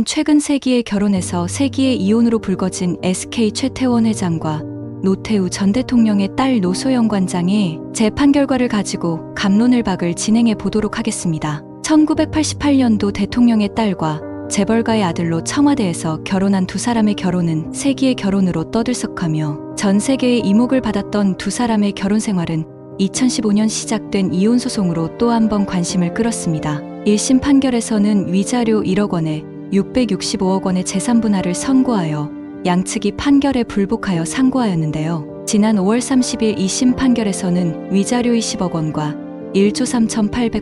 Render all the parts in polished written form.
재판부는 최근 세기의 결혼에서 세기의 이혼으로 불거진 SK 최태원 회장과 노태우 전 대통령의 딸 노소영 관장의 재판 결과를 가지고 갑론을박을 진행해 보도록 하겠습니다. 1988년도 대통령의 딸과 재벌가의 아들로 청와대에서 결혼한 두 사람의 결혼은 세기의 결혼으로 떠들썩하며 전 세계의 이목을 받았던 두 사람의 결혼 생활은 2015년 시작된 이혼 소송으로 또 한 번 관심을 끌었습니다. 1심 판결에서는 위자료 1억 원에 665억 원의 재산 분할을 선고하여 양측이 판결에 불복하여 상고하였는데요. 지난 5월 30일 2심 판결에서는 위자료 20억 원과 1조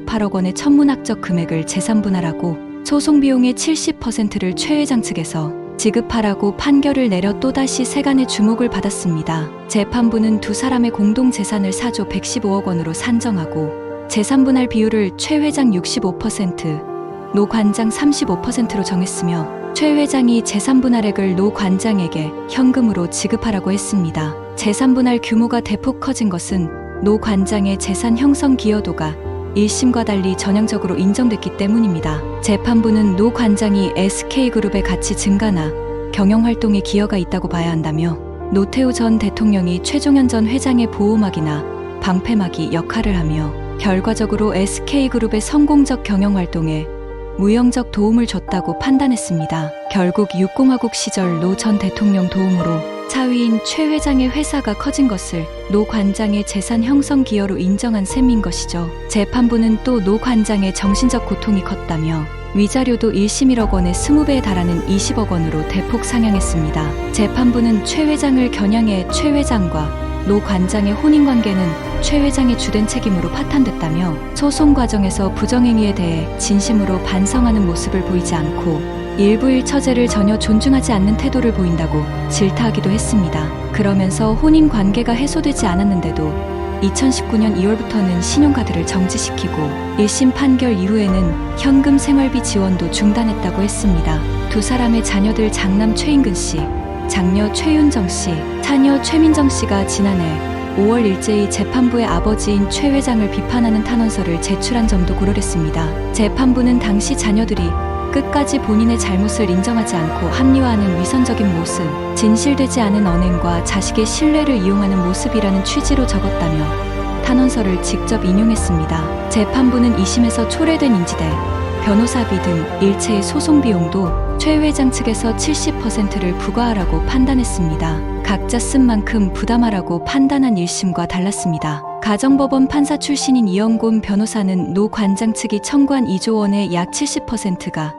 3,808억 원의 천문학적 금액을 재산 분할하고 소송 비용의 70%를 최 회장 측에서 지급하라고 판결을 내려 또다시 세간의 주목을 받았습니다. 재판부는 두 사람의 공동 재산을 4조 115억 원으로 산정하고 재산 분할 비율을 최 회장 65%, 노 관장 35%로 정했으며 최 회장이 재산 분할액을 노 관장에게 현금으로 지급하라고 했습니다. 재산 분할 규모가 대폭 커진 것은 노 관장의 재산 형성 기여도가 1심과 달리 전형적으로 인정됐기 때문입니다. 재판부는 노 관장이 SK그룹의 가치 증가나 경영활동에 기여가 있다고 봐야 한다며 노태우 전 대통령이 최종현 전 회장의 보호막이나 방패막이 역할을 하며 결과적으로 SK그룹의 성공적 경영활동에 무형적 도움을 줬다고 판단했습니다. 결국 육공화국 시절 노 전 대통령 도움으로 차위인 최 회장의 회사가 커진 것을 노 관장의 재산 형성 기여로 인정한 셈인 것이죠. 재판부는 또 노 관장의 정신적 고통이 컸다며 위자료도 1심 1억 원의 20배에 달하는 20억 원으로 대폭 상향했습니다. 재판부는 최 회장을 겨냥해 최 회장과 노 관장의 혼인관계는 최 회장의 주된 책임으로 파탄됐다며 소송 과정에서 부정행위에 대해 진심으로 반성하는 모습을 보이지 않고 일부일 처제를 전혀 존중하지 않는 태도를 보인다고 질타하기도 했습니다. 그러면서 혼인 관계가 해소되지 않았는데도 2019년 2월부터는 신용카드를 정지시키고 1심 판결 이후에는 현금 생활비 지원도 중단했다고 했습니다. 두 사람의 자녀들 장남 최인근 씨, 장녀 최윤정 씨, 차녀 최민정 씨가 지난해 5월 일제히 재판부의 아버지인 최 회장을 비판하는 탄원서를 제출한 점도 고려했습니다. 재판부는 당시 자녀들이 끝까지 본인의 잘못을 인정하지 않고 합리화하는 위선적인 모습, 진실되지 않은 언행과 자식의 신뢰를 이용하는 모습이라는 취지로 적었다며 탄원서를 직접 인용했습니다. 재판부는 2심에서 초래된 인지대, 변호사비 등 일체의 소송 비용도 최 회장 측에서 70%를 부과하라고 판단했습니다. 각자 쓴 만큼 부담하라고 판단한 1심과 달랐습니다. 가정법원 판사 출신인 이영곤 변호사는 노 관장 측이 청구한 2조 원의 약 70%가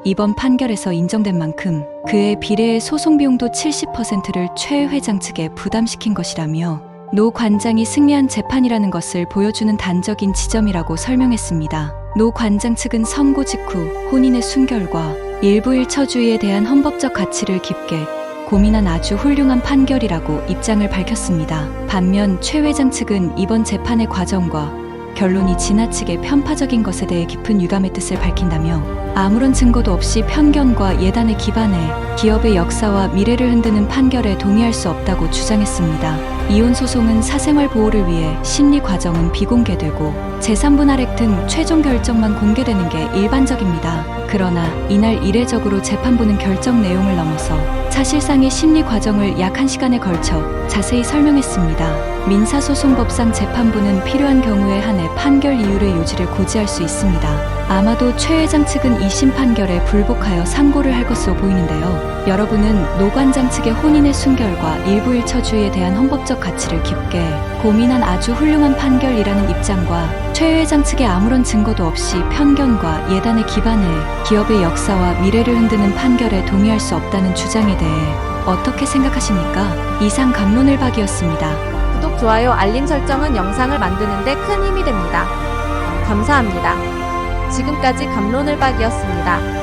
이번 판결에서 인정된 만큼 그에 비례해 소송 비용도 70%를 최 회장 측에 부담시킨 것이라며 노 관장이 승리한 재판이라는 것을 보여주는 단적인 지점이라고 설명했습니다. 노 관장 측은 선고 직후 혼인의 순결과 일부일처주의에 대한 헌법적 가치를 깊게 고민한 아주 훌륭한 판결이라고 입장을 밝혔습니다. 반면 최 회장 측은 이번 재판의 과정과 결론이 지나치게 편파적인 것에 대해 깊은 유감의 뜻을 밝힌다며 아무런 증거도 없이 편견과 예단에 기반해 기업의 역사와 미래를 흔드는 판결에 동의할 수 없다고 주장했습니다. 이혼 소송은 사생활 보호를 위해 심리 과정은 비공개되고 재산 분할액 등 최종 결정만 공개되는 게 일반적입니다. 그러나 이날 이례적으로 재판부는 결정 내용을 넘어서 사실상의 심리 과정을 약 1시간에 걸쳐 자세히 설명했습니다. 민사소송법상 재판부는 필요한 경우에 한해 판결 이유의 요지를 고지할 수 있습니다. 아마도 최 회장 측은 2심 판결에 불복하여 상고를 할 것으로 보이는데요. 여러분은 노 관장 측의 혼인의 순결과 일부일처주의에 대한 헌법적 가치를 깊게 고민한 아주 훌륭한 판결이라는 입장과 최 회장 측의 아무런 증거도 없이 편견과 예단에 기반해 기업의 역사와 미래를 흔드는 판결에 동의할 수 없다는 주장에 대해 어떻게 생각하십니까? 이상 갑론을박이었습니다. 구독, 좋아요, 알림 설정은 영상을 만드는 데 큰 힘이 됩니다. 감사합니다. 지금까지 갑론을박이었습니다.